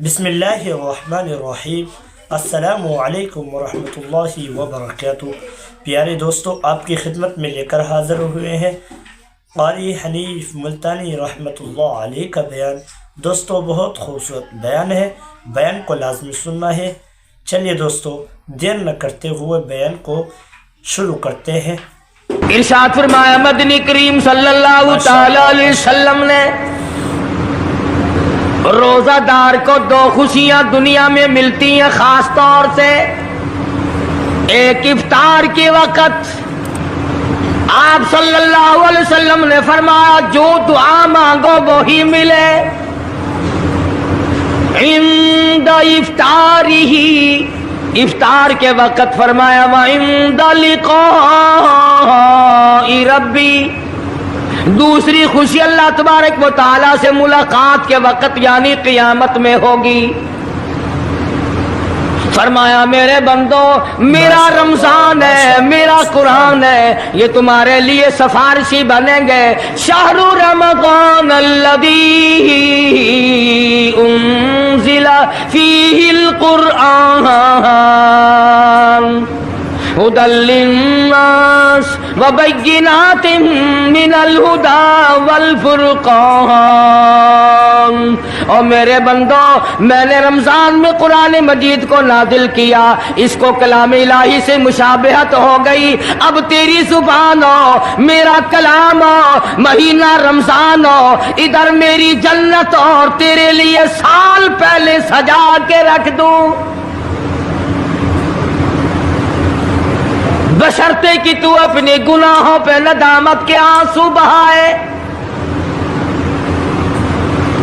बिस्मिल्लाहिर्रहमानिर्रहीम। अस्सलामु अलैकुम वरहमतुल्लाहि वबरकातुहू। प्यारे दोस्तों, आपकी खिदमत में लेकर हाज़िर हुए हैं क़ारी हनीफ मुल्तानी रहमतुल्लाह अलैह का बयान। दोस्तों, बहुत खूबसूरत बयान है, बयान को लाजमी सुनना है। चलिए दोस्तों, देर न करते हुए बयान को शुरू करते हैं। इरशाद फरमाया मदनी करीम सल्लल्लाहु तआला अलैहि वसल्लम ने, रोजादार को दो खुशियां दुनिया में मिलती हैं खास तौर से। एक इफ्तार के वक़्त आप सल्लल्लाहु अलैहि वसल्लम ने फरमाया, जो दुआ मांगो वो ही मिले। इंदा इफ्तारिही, इफ्तार के वक़्त फरमाया व इंदा लिक़ाई रब्बी। दूसरी खुशी अल्लाह तबारक व तआला से मुलाकात के वक़्त यानी क़ियामत में होगी। फरमाया मेरे बंदो, मेरा रमजान है, मेरा कुरान है, ये तुम्हारे लिए सफारिशी बनेंगे। शहरु रमज़ान अल्लज़ी उन्ज़िला फ़ीहिल कुरआन हुदल लिन्नास व बय्यिनातिन मिनल हुदा वल फुरक़ान। और मेरे बंदो, मैंने रमजान में कुरान मजीद को नाजिल किया, इसको कलाम इलाही से मुशाबहत हो गई। अब तेरी जुबान हो, मेरा कलाम हो, महीना रमजान हो, इधर मेरी जन्नत और तेरे लिए साल पहले सजा के रख दूं, बशर्ते कि तू अपने गुनाहों पे नदामत के आंसू बहाए।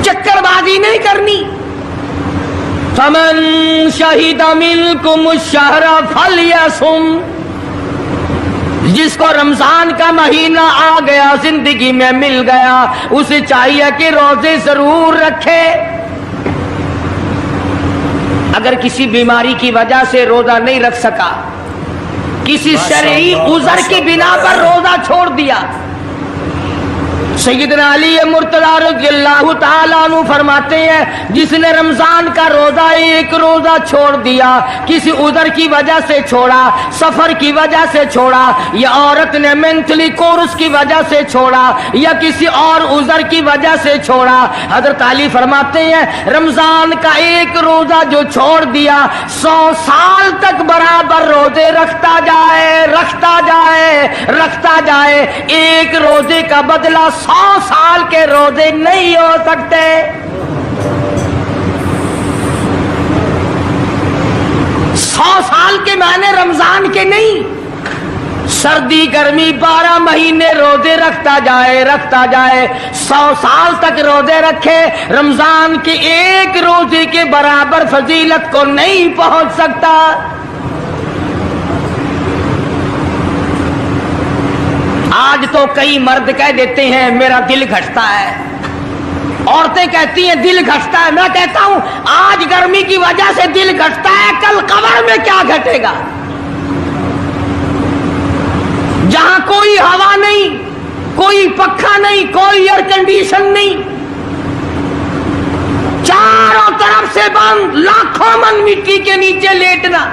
चक्करबाजी नहीं करनी। फमन शहीदा मिनकुम अश-शहरा फलयसुम, जिसको रमजान का महीना आ गया, जिंदगी में मिल गया, उसे चाहिए कि रोजे जरूर रखे। अगर किसी बीमारी की वजह से रोजा नहीं रख सका, किसी शरई उज़र की बिना पर रोजा छोड़ दिया, सैयदना अली मुर्तज़ा रज़ियल्लाहु ताला अन्हु फरमाते हैं, जिसने रमजान का रोजा एक रोजा छोड़ दिया, किसी उधर की वजह से छोड़ा, सफर की वजह से छोड़ा, या औरत ने मेंटली कोर्स की वजह से छोड़ा, या किसी और उधर की वजह से छोड़ा, हजरत अली फरमाते हैं रमजान का एक रोजा जो छोड़ दिया, 100 साल तक बराबर रोजे रखता जाए, रखता जाए, रखता जाए। एक रोजे का बदला 100 साल के रोजे नहीं हो सकते। सौ साल के माने रमजान के नहीं। सर्दी गर्मी 12 महीने रोजे रखता जाए, रखता जाए, 100 साल तक रोजे रखे, रमजान के एक रोजे के बराबर फजीलत को नहीं पहुंच सकता। आज तो कई मर्द कह देते हैं मेरा दिल घटता है, औरतें कहती हैं दिल घटता है। मैं कहता हूं आज गर्मी की वजह से दिल घटता है, कल कब्र में क्या घटेगा, जहां कोई हवा नहीं, कोई पक्खा नहीं, कोई एयर कंडीशन नहीं, चारों तरफ से बंद, लाखों मन मिट्टी के नीचे लेटना,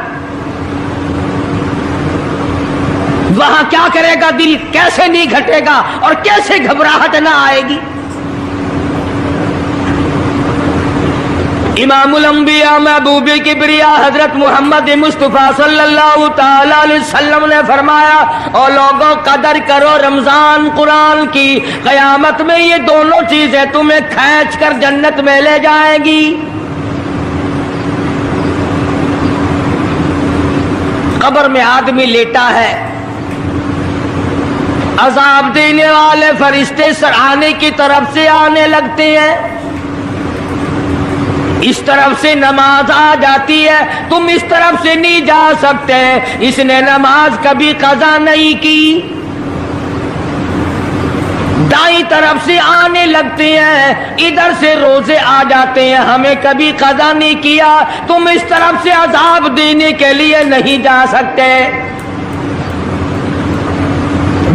वहां क्या करेगा दिल, कैसे नहीं घटेगा और कैसे घबराहट ना आएगी। इमामुल अंबिया महबूबे किबरिया हजरत मोहम्मद मुस्तफा सल्लल्लाहु ताला अलैहि वसल्लम ने फरमाया, और लोगों कदर करो रमजान कुरान की, कयामत में ये दोनों चीजें तुम्हें खींच कर जन्नत में ले जाएगी। कब्र में आदमी लेटा है, अजाब देने वाले फरिश्ते सराहने की तरफ से आने लगते हैं, इस तरफ से नमाज आ जाती है, तुम इस तरफ से नहीं जा सकते, इसने नमाज कभी कज़ा नहीं की। दाई तरफ से आने लगते हैं, इधर से रोजे आ जाते हैं, हमें कभी कज़ा नहीं किया, तुम इस तरफ से अजाब देने के लिए नहीं जा सकते।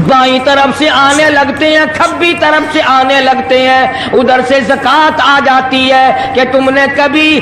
बाईं तरफ से आने लगते हैं, खब्बी तरफ से आने लगते हैं। उधर से ज़कात आ जाती है कि तुमने कभी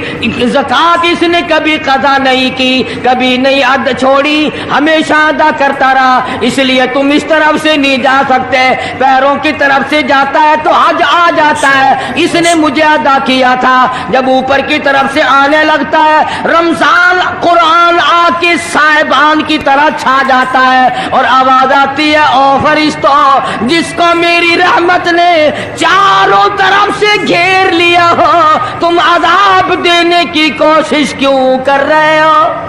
ज़कात इसने कभी कज़ा नहीं की, कभी नहीं अद छोड़ी, हमेशा अदा करता रहा, इसलिए तुम इस तरफ से नहीं जा सकते। पैरों की तरफ से जाता है तो हज आ जाता है, इसने मुझे अदा किया था। जब ऊपर की तरफ से आने लगता है, रमजान कुरान आके साहिबान की तरह छा जाता है और आवाज आती है, ओ फरिश्तों, जिसको मेरी रहमत ने चारों तरफ से घेर लिया हो, तुम अजाब देने की कोशिश क्यों कर रहे हो?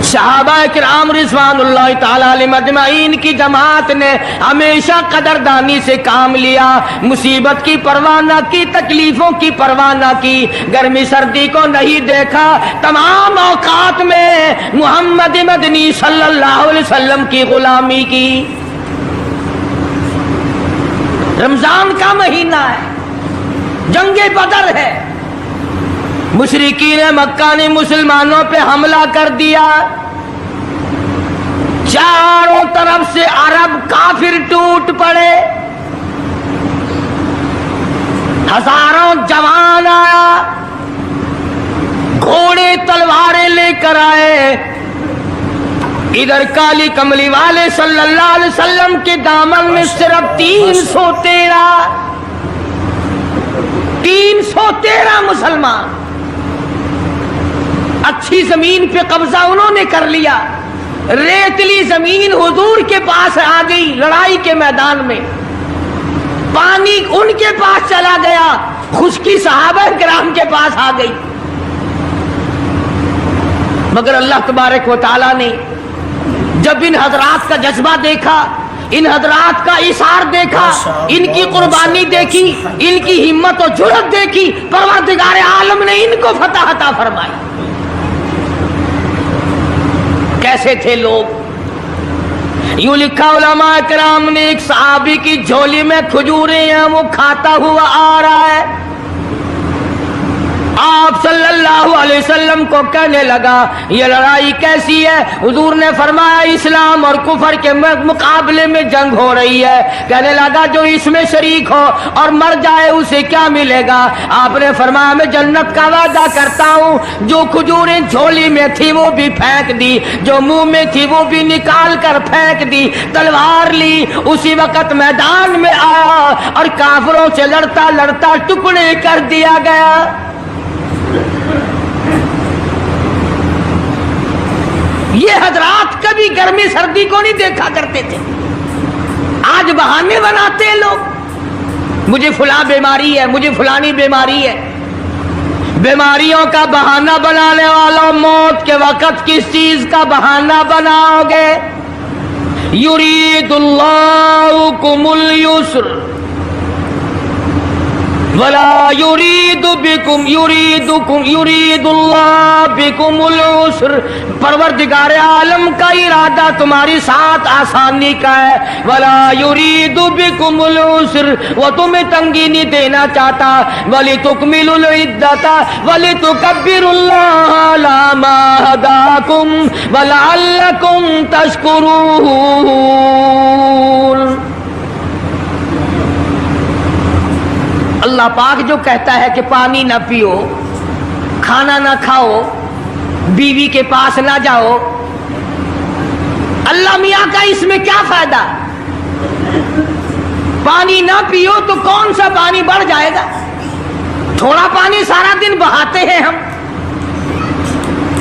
सहाबा किराम रिज़वानुल्लाह ताला अलैहिम अजमाइन की जमात ने हमेशा कदरदानी से काम लिया, मुसीबत की परवाह न की, तकलीफों की परवाह न की, गर्मी सर्दी को नहीं देखा। तमाम औकात में मोहम्मद मदनी सल्लल्लाहु अलैहि वसल्लम की गुलामी की। रमजान का महीना है, जंगे बदर है, मुशरिकीन मक्का ने मुसलमानों पे हमला कर दिया, चारों तरफ से अरब काफिर टूट पड़े, हजारों जवान आया, घोड़े तलवारें लेकर आए। इधर काली कमली वाले सल्लल्लाहु अलैहि वसल्लम के दामन में सिर्फ 313 मुसलमान, अच्छी जमीन पे कब्जा उन्होंने कर लिया, रेतली जमीन हुजूर के पास आ गई लड़ाई के मैदान में, पानी उनके पास चला गया, खुश्की सहाबा किराम के पास आ गई। मगर अल्लाह तबारक व तआला ने जब इन हजरात का जज्बा देखा, इन हजरात का इशार देखा, इनकी कुर्बानी देखी, इनकी हिम्मत और जुर्रत देखी, परवरदिगार आलम ने इनको फतह अता फरमाई। कैसे थे लोग? यूं लिखा उलमा किराम ने, एक सहाबी की झोली में खजूरें हैं, वो खाता हुआ आ रहा है, आप सल्लल्लाहु अलैहि वसल्लम को कहने लगा, ये लड़ाई कैसी है? हुजूर ने फरमाया, इस्लाम और कुफर के मुकाबले में जंग हो रही है। कहने लगा, जो इसमें शरीक हो और मर जाए उसे क्या मिलेगा? आपने फरमाया, मैं जन्नत का वादा करता हूँ। जो खजूरें झोली में थी वो भी फेंक दी, जो मुंह में थी वो भी निकाल कर फेंक दी, तलवार ली, उसी वक्त मैदान में आया और काफिरों से लड़ता लड़ता टुकड़े कर दिया गया। ये हजरात कभी गर्मी सर्दी को नहीं देखा करते थे, आज बहाने बनाते हैं लोग, मुझे फुला बीमारी है, मुझे फुलानी बीमारी है। बीमारियों का बहाना बनाने वालों, मौत के वक्त किस चीज का बहाना बनाओगे? युरीदुल्लाहु कुमुल युस्र वला युरीदु बिकुम युरीदुल्लाह बिकुमुल उस्र। परवरदिगार आलम का इरादा तुम्हारी साथ आसानी का है। वला युरीदु बिकुमुल उस्र, वो तुम्हें तंगी नहीं देना चाहता। वली तुकमिलुल इद्दता वली तुकब्बिरुल्लाह अला मा हदाकुम वलअल्लकुम तशकुरून। अल्लाह पाक जो कहता है कि पानी ना पियो, खाना ना खाओ, बीवी के पास ना जाओ, अल्लाह मियाँ का इसमें क्या फायदा? पानी ना पियो तो कौन सा पानी बढ़ जाएगा? थोड़ा पानी सारा दिन बहाते हैं हम।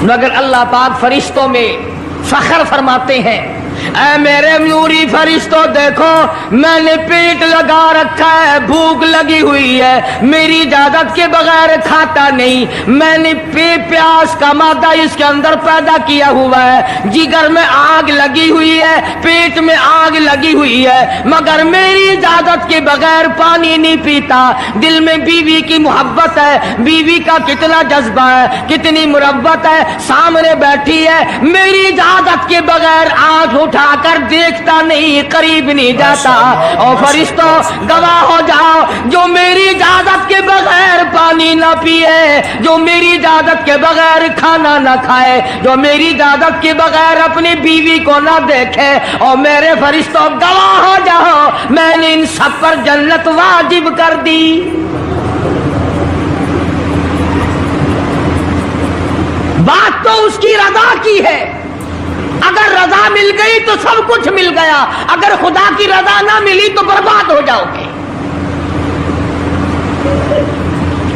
मगर अल्लाह पाक फरिश्तों में फख्र फरमाते हैं, ऐ मेरे नूरी फरिश्तों, देखो मैंने पेट लगा रखा है, भूख लगी हुई है, मेरी इजाजत के बगैर खाता नहीं। मैंने प्यास का मादा इसके अंदर पैदा किया हुआ है, जिगर में आग लगी हुई है, पेट में आग लगी हुई है, मगर मेरी इजाजत के बगैर पानी नहीं पीता। दिल में बीवी की मोहब्बत है, बीवी का कितना जज्बा है, कितनी मुरब्बत है, सामने बैठी है, मेरी इजाजत के बगैर आंख उठाकर देखता नहीं, करीब नहीं जाता। और फरिश्तों गवाह हो जाओ, जो मेरी इजाजत के बगैर पानी पानी ना पिए, जो मेरी इजाजत के बगैर खाना ना खाए, जो मेरी इजाजत के बगैर अपनी बीवी को ना देखे, और मेरे फरिश्तों गवाह हो जाओ मैंने इन सब पर जन्नत वाजिब कर दी। बात तो उसकी रजा की है, अगर रजा मिल गई तो सब कुछ मिल गया, अगर खुदा की रजा ना मिली तो बर्बाद हो जाओगे।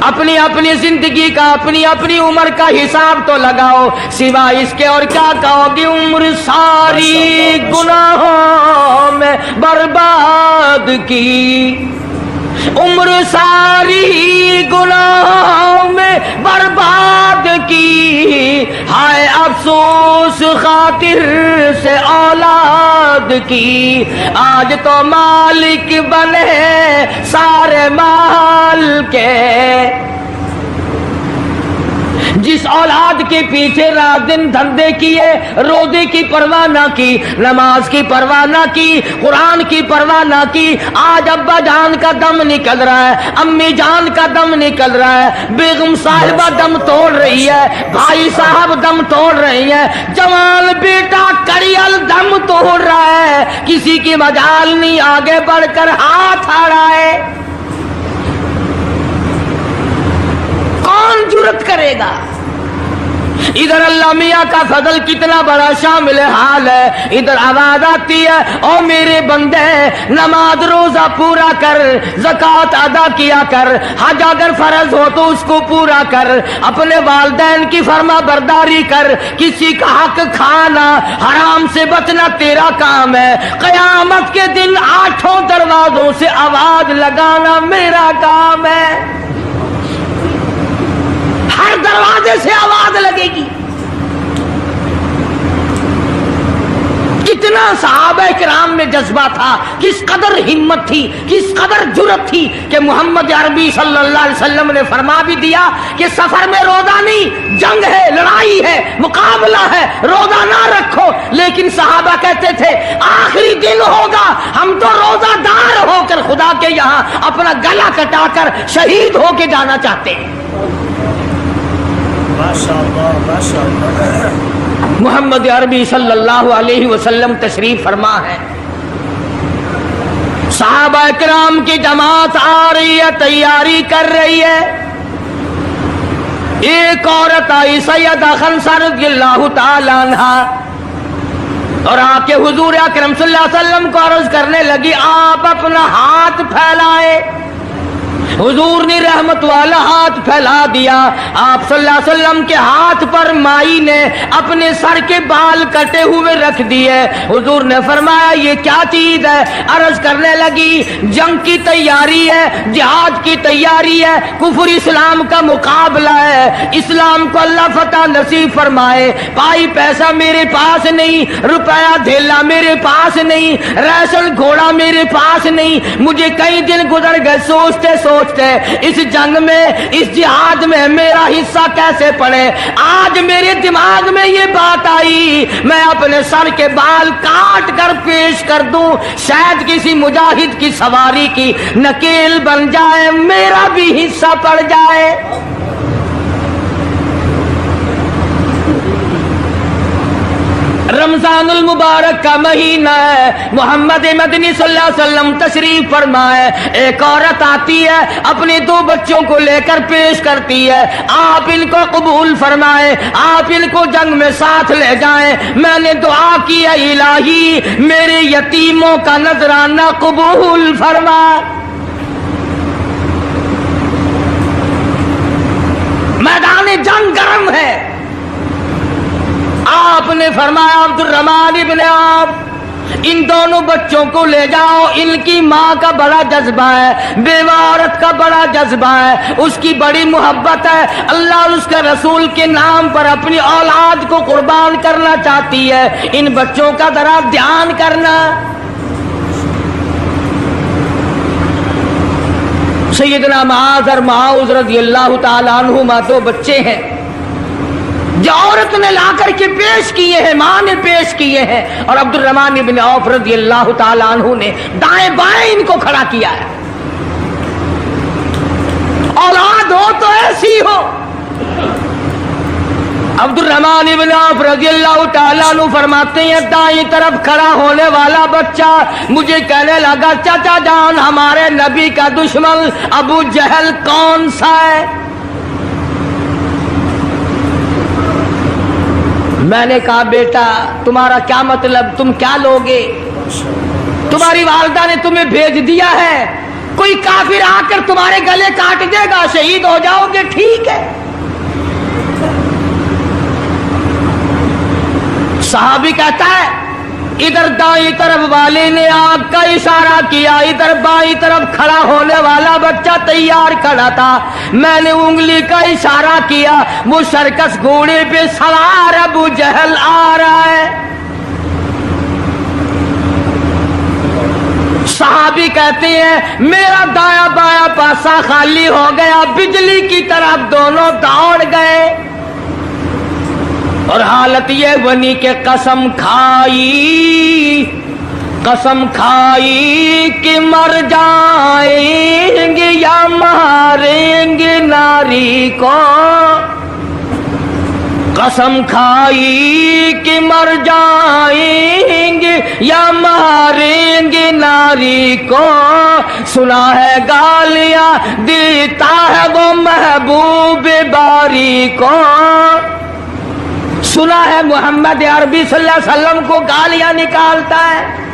अपनी अपनी जिंदगी का, अपनी अपनी उम्र का हिसाब तो लगाओ, सिवा इसके और क्या कहोगे। उम्र सारी गुनाहों में बर्बाद की, उम्र सारी गुनाहों में बर्बाद की, हाय अफसोस खातिर से औलाद की। आज तो मालिक बने सारे माल के, जिस औलाद के पीछे रात दिन धंधे किए, रोजे की परवाह ना की, नमाज की परवाह ना की, कुरान की परवाह ना की, आज अब्बा जान का दम निकल रहा है, अम्मी जान का दम निकल रहा है, बेगम साहिबा दम तोड़ रही है, भाई साहब दम तोड़ रही है, जवान बेटा कड़ियल दम तोड़ रहा है, किसी की मजाल नहीं आगे बढ़कर हाथ आ रहा है। कौन जुर्रत करेगा? इधर अल्लाह मियाँ का फजल कितना बड़ा शामिल हाल है, इधर आवाज आती है ओ मेरे बंदे नमाज रोजा पूरा कर, ज़कात अदा किया कर, हज अगर फर्ज हो तो उसको पूरा कर, अपने वालिदैन की फर्मा बरदारी कर, किसी का हक खाना हराम से बचना तेरा काम है, क़यामत के दिन 8 दरवाजों से आवाज लगाना मेरा काम है। हर दरवाजे से आवाज लगेगी। कितना सहाबा किराम में जज्बा था, किस कदर हिम्मत थी, किस कदर जुर्रत थी कि मोहम्मद अरबी सल्लल्लाहु अलैहि वसल्लम ने फरमा भी दिया कि सफर में रोजा नहीं, जंग है, लड़ाई है, मुकाबला है, रोजा ना रखो। लेकिन सहाबा कहते थे आखिरी दिन होगा, हम तो रोजादार होकर खुदा के यहाँ अपना गला कटाकर शहीद होके जाना चाहते हैं। माशाअल्लाह माशाअल्लाह। मोहम्मद अरबी सल्लल्लाहु अलैहि वसल्लम तशरीफ फरमा है, सहाबा किराम की जमात आ रही है, तैयारी कर रही है। एक औरत आई सैयदा खंसा रज़ियल्लाहु ताला अन्हा, और आके हुजूर अकरम सल्लल्लाहु अलैहि वसल्लम को अर्ज करने लगी आप अपना हाथ फैलाए। हुजूर ने रहमत वाला हाथ फैला दिया। आप सल्लल्लाहु अलैहि वसल्लम के हाथ पर माई ने अपने सर के बाल कटे हुए रख दिए। हुजूर ने फरमाया ये क्या चीज है? अर्ज करने लगी जंग की तैयारी है, जिहाद की तैयारी है, कुफर इस्लाम का मुकाबला है, इस्लाम को अल्लाह फतह नसीब फरमाए। पाई पैसा मेरे पास नहीं, रुपया धेला मेरे पास नहीं, राशन घोड़ा मेरे पास नहीं, मुझे कई दिन गुजर गए सोचते सोचते इस जंग में, इस जिहाद में मेरा हिस्सा कैसे पड़े। आज मेरे दिमाग में ये बात आई मैं अपने सर के बाल काट कर पेश कर दूं, शायद किसी मुजाहिद की सवारी की नकेल बन जाए, मेरा भी हिस्सा पड़ जाए। रमजानुल मुबारक का महीना है, मोहम्मद मदनी सल्लल्लाहु अलैहि वसल्लम तशरीफ फरमाए। एक औरत आती है, अपने 2 बच्चों को लेकर पेश करती है, आप इनको कबूल फरमाए, आप इनको जंग में साथ ले जाएं। मैंने दुआ की है इलाही मेरे यतीमों का नजराना कबूल फरमा। मैदान जंग गर्म है। आपने फरमाया अब्दुर्रहमान इब्न आप इन दोनों बच्चों को ले जाओ, इनकी माँ का बड़ा जज्बा है, बेवा औरत का बड़ा जज्बा है, उसकी बड़ी मोहब्बत है, अल्लाह और उसके रसूल के नाम पर अपनी औलाद को कुर्बान करना चाहती है, इन बच्चों का जरा ध्यान करना। सैयदना मुआज़ और मुआज़ रज़ियल्लाहु ताला अन्हुमा 2 बच्चे हैं जो औरत ने ला करके पेश किए हैं, मां ने पेश किए हैं, और अब्दुर्रहमान इब्न औफ रज़ियल्लाहु ताला अन्हु ने दाएं बाएं इनको खड़ा किया है। औलाद हो तो हो। अब्दुर्रहमान इब्न औफ रज़ियल्लाहु ताला अन्हु फरमाते हैं, दाईं तरफ खड़ा होने वाला बच्चा मुझे कहने लगा, चाचा जान हमारे नबी का दुश्मन अबू जहल कौन सा है? मैंने कहा, बेटा तुम्हारा क्या मतलब, तुम क्या लोगे? तुम्हारी वालिदा ने तुम्हें भेज दिया है, कोई काफिर आकर तुम्हारे गले काट देगा, शहीद हो जाओगे, ठीक है। सहाबी कहता है, इधर दाईं तरफ वाले ने आग का इशारा किया, इधर बाईं तरफ खड़ा होने वाला बच्चा तैयार खड़ा था, मैंने उंगली का इशारा किया, वो सर्कस घोड़े पे सवार अबू जहल आ रहा है। सहाबी कहते हैं, मेरा दाया बाया पासा खाली हो गया, बिजली की तरफ दोनों दौड़ गए और हालत ये बनी कि कसम खाई कि मर जाएंगे या मारेंगे नारी को, कसम खाई कि मर जाएंगे या मारेंगे नारी को, सुना है गालियां देता है वो महबूब बारी को, सुना है मोहम्मद अरबी सल्लल्लाहु अलैहि वसल्लम को गालियां निकालता है।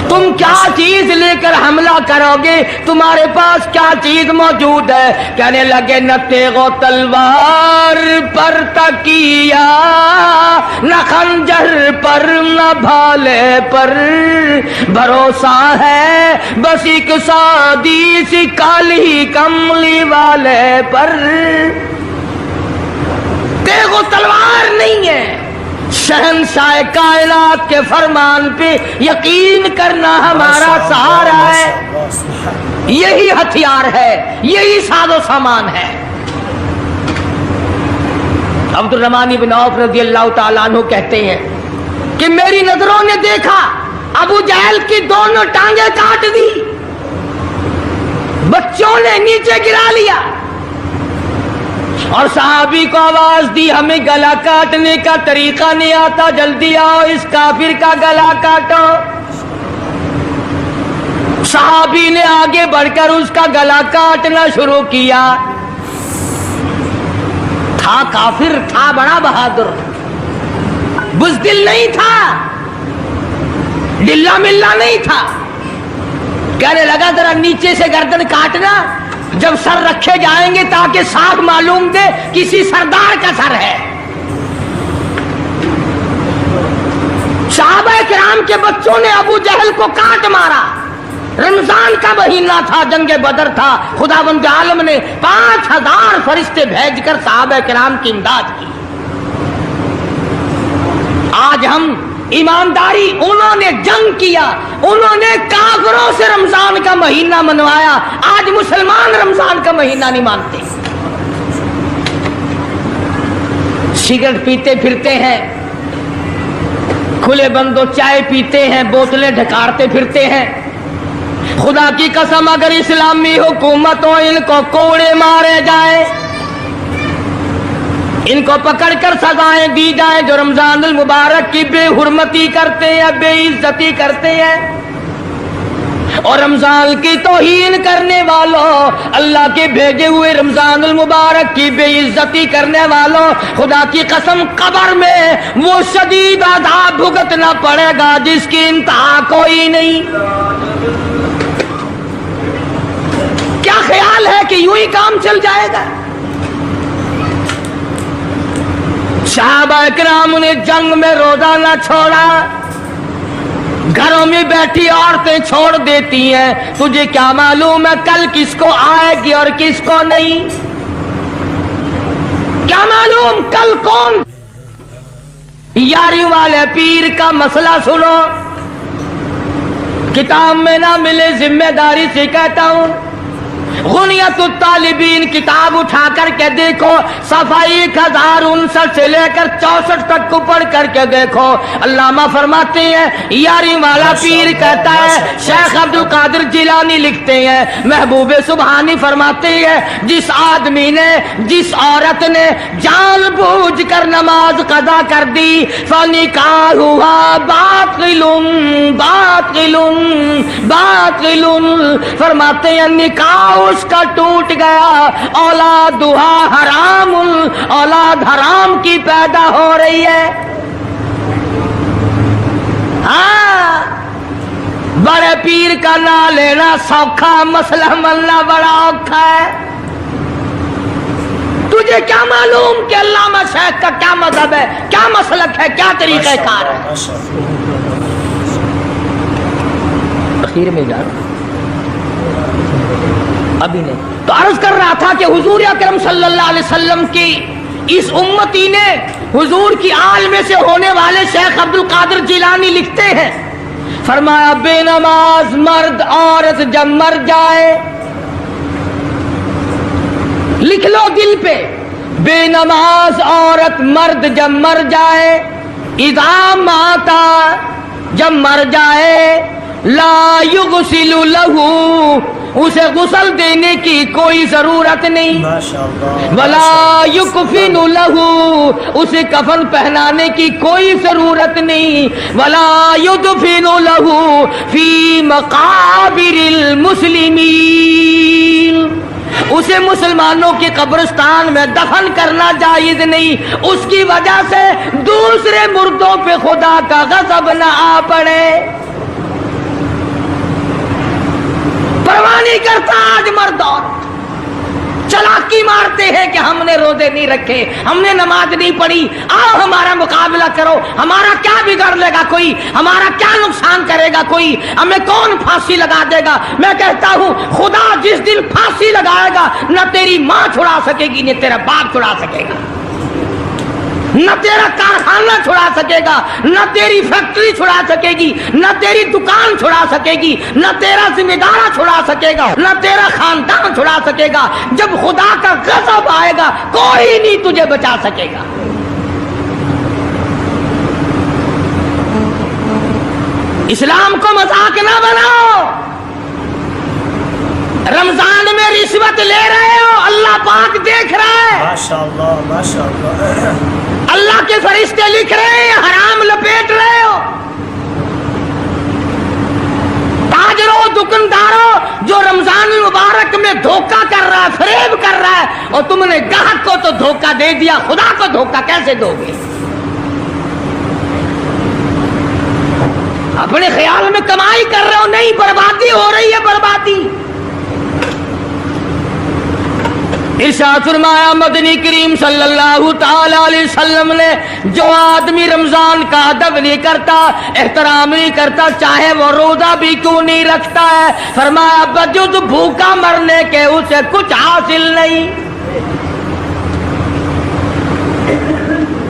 तुम क्या चीज लेकर हमला करोगे, तुम्हारे पास क्या चीज मौजूद है? कहने लगे, न तेगो तलवार पर तकिया, न खंजर पर, न भाले पर, भरोसा है बस एक सादी सी काली कमली वाले पर। तेगो तलवार नहीं है, शहंशाह कायनात के फरमान पे यकीन करना हमारा सहारा है, यही हथियार है, यही साजो सामान है। अब्दुर्रहमान इब्न औफ रज़ियल्लाहु ताला अन्हु कहते हैं कि मेरी नजरों ने देखा अबू जहल की दोनों टांगे काट दी, बच्चों ने नीचे गिरा लिया और सहाबी को आवाज दी, हमें गला काटने का तरीका नहीं आता, जल्दी आओ इस काफिर का गला काटो। सहाबी ने आगे बढ़कर उसका गला काटना शुरू किया। था काफिर, था बड़ा बहादुर, बुज़दिल नहीं था, डिल्ला मिल्ला नहीं था। कहने लगा, जरा नीचे से गर्दन काटना, जब सर रखे जाएंगे ताकि साफ मालूम दे किसी सरदार का सर है। सहाबा किराम के बच्चों ने अबू जहल को काट मारा। रमजान का महीना था, जंगे बदर था, खुदावंद आलम ने 5000 फरिश्ते भेजकर सहाबा किराम की इमदाद की। आज हम ईमानदारी, उन्होंने जंग किया, उन्होंने काफिरों से रमजान का महीना मनवाया, आज मुसलमान रमजान का महीना नहीं मानते। सिगरेट पीते फिरते हैं, खुले बंदों चाय पीते हैं, बोतलें ढकारते फिरते हैं। खुदा की कसम, अगर इस्लामी हुकूमत हो, इनको कोड़े मारे जाए, इनको पकड़कर सजाएं दी जाए जो रमजान अल मुबारक की बेहुरमती करते हैं, बेइज्जती करते हैं। और रमजान की तौहीन करने वालों, अल्लाह के भेजे हुए रमजान अल मुबारक की बेइज्जती करने वालों, खुदा की कसम कब्र में वो शदीद अज़ाब भुगतना पड़ेगा जिसकी इंतहा कोई नहीं। क्या ख्याल है कि यूं ही काम चल जाएगा? सहाबा किराम ने जंग में रोजा ना छोड़ा, घरों में बैठी औरतें छोड़ देती हैं। तुझे क्या मालूम है कल किसको आएगी और किसको नहीं? क्या मालूम कल कौन? यारी वाले पीर का मसला सुनो, किताब में ना मिले जिम्मेदारी से कहता हूं। जामियतुत तालिबीन किताब उठा करके देखो, सफा 1059 से लेकर 64 तक को पढ़ करके देखो। अल्लामा फरमाते हैं, यारी वाला पीर कहता है, शेख अब्दुल कादिर जिलानी लिखते हैं, महबूब सुबहानी फरमाते हैं, जिस आदमी ने, जिस औरत ने जानबूझ कर नमाज कदा कर दी, फनिकाहुहा बातिलुन बातिलुन बातिलुन, फरमाते हैं निकाह उसका टूट गया, औलादुहा हरामुन, औलाद हराम की पैदा हो रही है। हाँ, बड़े पीर का ना लेना सौखा, मसला मलना बड़ा औखा है। तुझे क्या मालूम कि अल्लामा शेख का क्या मजहब है, क्या मसलक है, क्या तरीका कार है? आखिर में जान अभी नहीं तो अर्ज कर रहा था कि हुजूर अकरम सल्लल्लाहु अलैहि वसल्लम की इस उम्मती ने हुजूर की आल में से होने वाले शेख अब्दुल कादिर जिलानी लिखते हैं, फरमाया बेनमाज मर्द औरत जब मर जाए, लिख लो दिल पे, बेनमाज औरत मर्द जब मर जाए, इज़ा माता जब मर जाए, ला युगसिलु लहू, उसे गुसल देने की कोई जरूरत नहीं, वला युकफिनु लहू, उसे कफन पहनाने की कोई जरूरत नहीं, वला युदफिनु लहू फी मकाबिरिल मुस्लिमीन, उसे मुसलमानों के कब्रिस्तान में दफन करना जायज नहीं, उसकी वजह से दूसरे मुर्दों पे खुदा का गज़ब न आ पड़े। परवाह नहीं करता आज मर्द और चलाकी मारते हैं कि हमने रोजे नहीं रखे, हमने नमाज नहीं पढ़ी, आओ हमारा मुकाबला करो, हमारा क्या बिगाड़ लेगा कोई, हमारा क्या नुकसान करेगा कोई, हमें कौन फांसी लगा देगा। मैं कहता हूं खुदा जिस दिन फांसी लगाएगा, न तेरी मां छुड़ा सकेगी न तेरा बाप छुड़ा सकेगा, न तेरा कारखाना छुड़ा सकेगा, न तेरी फैक्ट्री छुड़ा सकेगी, न तेरी दुकान छुड़ा सकेगी, न तेरा जिम्मेदारा छुड़ा सकेगा, न तेरा खानदान छुड़ा सकेगा। जब खुदा का गज़ब आएगा कोई नहीं तुझे बचा सकेगा। इस्लाम को मजाक ना बनाओ। रमजान में रिश्वत ले रहे हो, अल्लाह पाक देख रहा है, माशाअल्लाह माशाअल्लाह, अल्लाह के फरिश्ते लिख रहे हैं, हराम लपेट रहे हो। ताजरों दुकानदारों, जो रमजान मुबारक में धोखा कर रहा है, फरेब कर रहा है, और तुमने ग्राहक को तो धोखा दे दिया, खुदा को धोखा कैसे दोगे? अपने ख्याल में कमाई कर रहे हो, नहीं, बर्बादी हो रही है, बर्बादी। इरशाद फरमाया मदनी करीम सल्लल्लाहु ताला अलैहि वसल्लम ने, जो आदमी रमजान का अदब नहीं करता, एहतराम नहीं करता, चाहे वो रोजा भी क्यों नहीं रखता है, फरमाया बजुद भूखा मरने के उसे कुछ हासिल नहीं,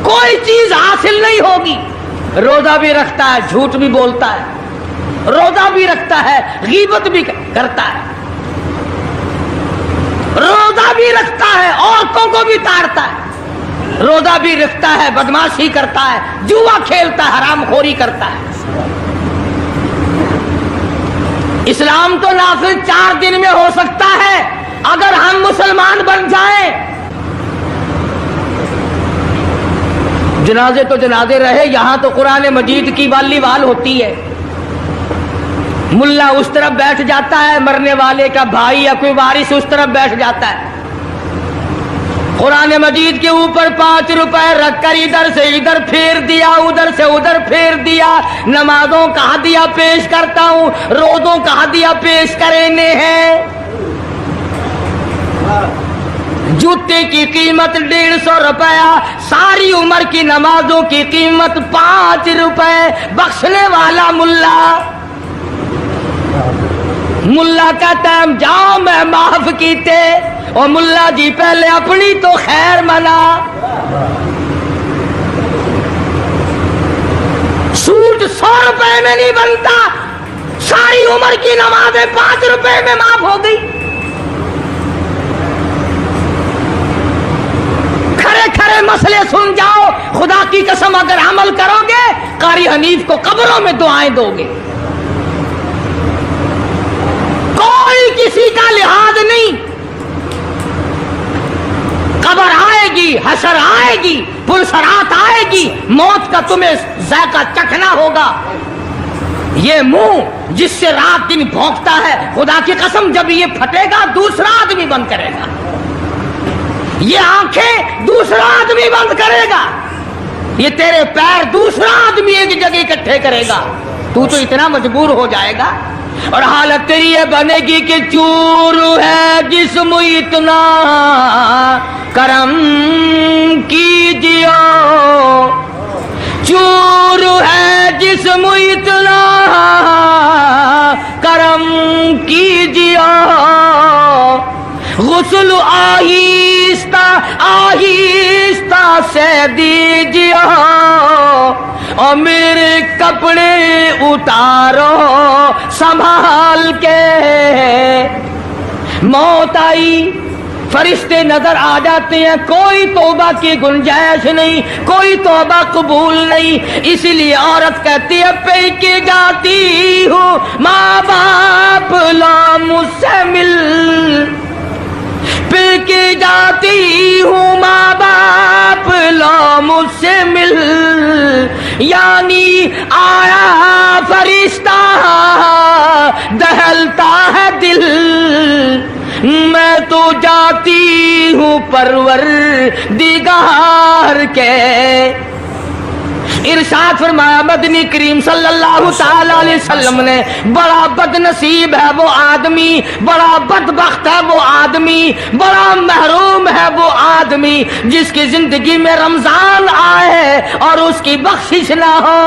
कोई चीज हासिल नहीं होगी। रोजा भी रखता है, झूठ भी बोलता है, रोजा भी रखता है, गीबत भी करता है, रोजा भी रखता है, औरतों को भी ताड़ता है, रोजा भी रखता है, बदमाशी करता है, जुआ खेलता है, हरामखोरी करता है। इस्लाम तो नाफिज 4 दिन में हो सकता है अगर हम मुसलमान बन जाएं। जनाजे तो जनाजे रहे, यहां तो कुरान मजीद की वालीवाल होती है, मुल्ला उस तरफ बैठ जाता है, मरने वाले का भाई या कोई वारिस उस तरफ बैठ जाता है, कुरान मजीद के ऊपर 5 रुपए रखकर इधर से इधर फेर दिया, उधर से उधर फेर दिया, नमाजों का हदिया पेश करता हूं, रोजों का हदिया पेश करने हैं। जूते की कीमत 150 रुपया, सारी उम्र की नमाजों की कीमत 5 रुपए, बख्शने वाला मुल्ला। मुल्ला का टाइम जाओ मैं माफ कीते, और मुल्ला जी पहले अपनी तो खैर मना। सूट 100 रुपए में नहीं बनता, सारी उम्र की नमाजें 5 रुपए में माफ हो गई। عمل کرو گے قاری حنیف کو قبروں میں دعائیں دو گے. کوئی کسی کا لحاظ نہیں. قبر آئے گی، حشر آئے گی، پلسرات آئے گی، موت کا تمہیں ذائقہ چکھنا ہوگا. یہ منہ جس سے رات دن بھونکتا ہے، خدا کی قسم جب یہ پھٹے گا دوسرا آدمی بند کرے گا. یہ آنکھیں دوسرا آدمی بند کرے گا. یہ تیرے پیر دوسرا آدمی ایک جگہ اکٹھے کرے گا. تو اتنا مجبور ہو جائے گا اور حالت تیری یہ بنے گی کہ چور ہے جسم اتنا کرم کیجیے. چور ہے جسم اتنا کرم کیجیے. غسل آہستہ آہستہ سے دیجیے اور میرے کپڑے اتارو سنبھال کے. موت آئی، فرشتے نظر آ جاتے ہیں، کوئی توبہ کی گنجائش نہیں، کوئی توبہ قبول نہیں. اسی لیے عورت کہتی ہے پہ کے جاتی ہوں ماں باپ لا مجھ سے مل. پہ کے جاتی ہوں ماں باپ لا مجھ سے مل. یعنی آیا فرشتہ دہلتا ہے دل، میں تو جاتی ہوں پروردگار کے. ارشاد فرمایا مدنی کریم صلی اللہ تعالی علیہ وسلم نے، بڑا بد نصیب ہے وہ آدمی، بڑا بدبخت ہے وہ آدمی، بڑا محروم ہے وہ آدمی جس کی زندگی میں رمضان آئے اور اس کی بخشش نہ ہو.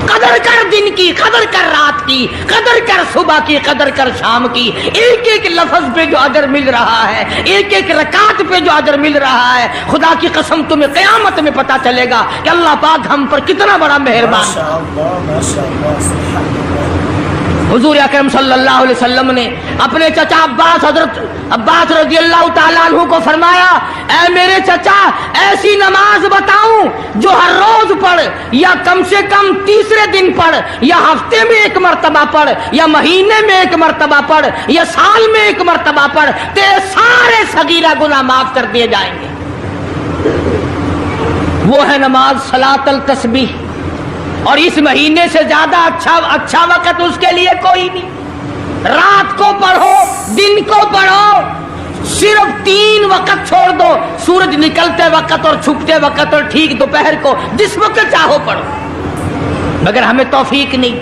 قدر کر دن کی، قدر کر رات کی، قدر کر صبح کی، قدر کر شام کی. ایک ایک لفظ پہ جو اجر مل رہا ہے، ایک ایک رکعت پہ جو اجر مل رہا ہے، خدا کی قسم تمہیں قیامت میں پتا چلے گا کہ اللہ پاک ہم پر کتنا بڑا مہربان ہے. حضور اکرم صلی اللہ علیہ وسلم نے اپنے چچا عباس، حضرت عباس رضی اللہ تعالیٰ عنہ کو فرمایا، اے میرے چچا ایسی نماز بتاؤں جو ہر روز پڑھ، یا کم سے کم تیسرے دن پڑھ، یا ہفتے میں ایک مرتبہ پڑھ، یا مہینے میں ایک مرتبہ پڑھ، یا سال میں ایک مرتبہ پڑھ، تیرے سارے صغیرہ گناہ معاف کر دیے جائیں گے. وہ ہے نماز صلاۃ التسبیح. اور اس مہینے سے زیادہ اچھا وقت اس کے لیے کوئی نہیں. رات کو پڑھو، دن کو پڑھو، صرف 3 وقت چھوڑ دو، سورج نکلتے وقت اور چھپتے وقت اور ٹھیک دوپہر کو، جس وقت چاہو پڑھو. مگر ہمیں توفیق نہیں.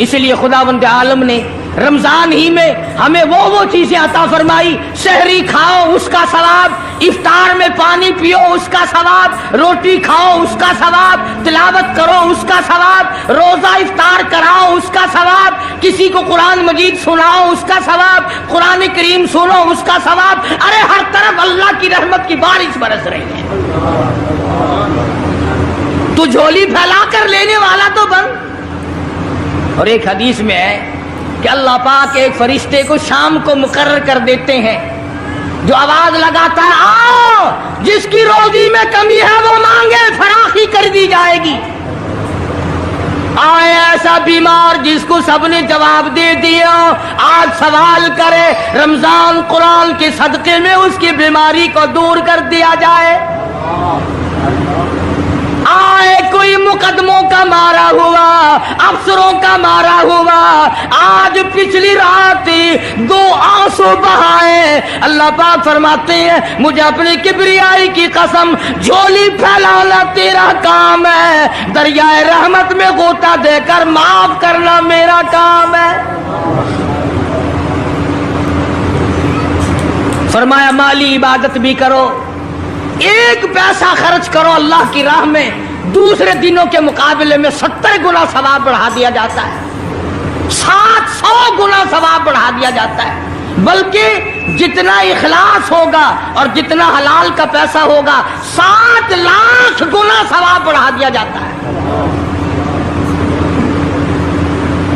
اس لیے خداوند عالم نے رمضان ہی میں ہمیں وہ چیزیں عطا فرمائی. سحری کھاؤ اس کا ثواب، افطار میں پانی پیو اس کا ثواب، روٹی کھاؤ اس کا ثواب، تلاوت کرو اس کا ثواب، روزہ افطار کراؤ اس کا ثواب، کسی کو قرآن مجید سناؤ اس کا ثواب، قرآن کریم سنو اس کا ثواب. ارے ہر طرف اللہ کی رحمت کی بارش برس رہی ہے. تو جھولی پھیلا کر لینے والا تو بن. اور ایک حدیث میں ہے کہ اللہ پاک ایک فرشتے کو شام کو مقرر کر دیتے ہیں جو آواز لگاتا ہے آؤ جس کی روزی میں کمی ہے وہ مانگے فراخی کر دی جائے گی. آئے ایسا بیمار جس کو سب نے جواب دے دیا، آج سوال کرے، رمضان قرآن کے صدقے میں اس کی بیماری کو دور کر دیا جائے. آئے کوئی مقدموں کا مارا ہوا، افسروں کا مارا ہوا، آج پچھلی رات 2 آنسو بہائے. اللہ پاک فرماتے ہیں مجھے اپنی کبریائی کی قسم، جھولی پھیلانا تیرا کام ہے، دریائے رحمت میں غوطہ دے کر معاف کرنا میرا کام ہے. فرمایا مالی عبادت بھی کرو، 1 پیسہ خرچ کرو اللہ کی راہ میں، دوسرے دنوں کے مقابلے میں 70 گنا ثواب بڑھا دیا جاتا ہے، 700 گنا ثواب بڑھا دیا جاتا ہے. بلکہ جتنا اخلاص ہوگا اور جتنا حلال کا پیسہ ہوگا 7 لاکھ گنا ثواب بڑھا دیا جاتا ہے.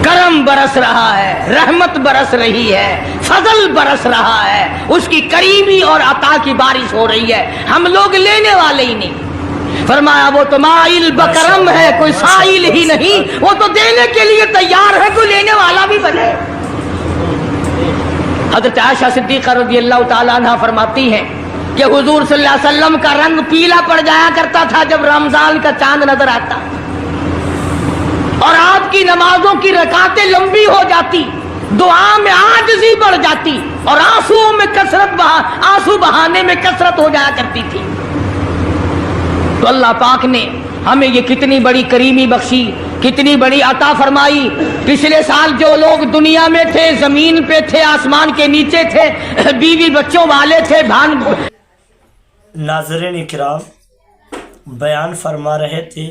کرم برس رہا ہے، رحمت برس رہی ہے، فضل برس رہا ہے، اس کی کریمی اور عطا کی بارش ہو رہی ہے. ہم لوگ لینے والے ہی نہیں. فرمایا وہ تو مائل بکرم ہے، کوئی سائل ہی نہیں، وہ تو دینے کے لیے تیار ہے، کوئی لینے والا بھی بنے۔ حضرت عائشہ صدیقہ رضی اللہ تعالیٰ عنہ فرماتی ہیں کہ حضور صلی اللہ علیہ وسلم کا رنگ پیلا پڑ جایا کرتا تھا جب رمضان کا چاند نظر آتا، اور آپ کی نمازوں کی رکعتیں لمبی ہو جاتی، دعا میں عاجزی بڑھ جاتی، اور آنسو بہانے میں کثرت ہو جایا کرتی تھی۔ تو اللہ پاک نے ہمیں یہ کتنی بڑی کریمی بخشی، کتنی بڑی عطا فرمائی۔ پچھلے سال جو لوگ دنیا میں تھے، زمین پہ تھے، آسمان کے نیچے تھے، بیوی بچوں والے تھے، ناظرین کرام، بیان فرما رہے تھے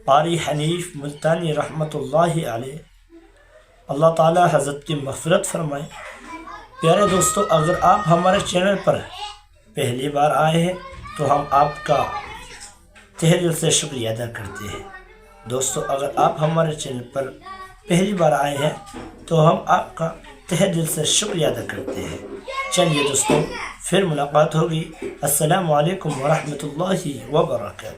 قاری حنیف ملتانی رحمۃ اللہ علیہ، اللہ تعالی حضرت کی مغفرت فرمائے۔ پیارے دوستو، اگر آپ ہمارے چینل پر پہلی بار آئے ہیں تو ہم آپ کا تہہ دل سے شکریہ ادا کرتے ہیں۔ دوستو، اگر آپ ہمارے چینل پر پہلی بار آئے ہیں تو ہم آپ کا تہہ دل سے شکریہ ادا کرتے ہیں۔ چلیے دوستو، پھر ملاقات ہوگی۔ السلام علیکم ورحمۃ اللہ وبرکاتہ۔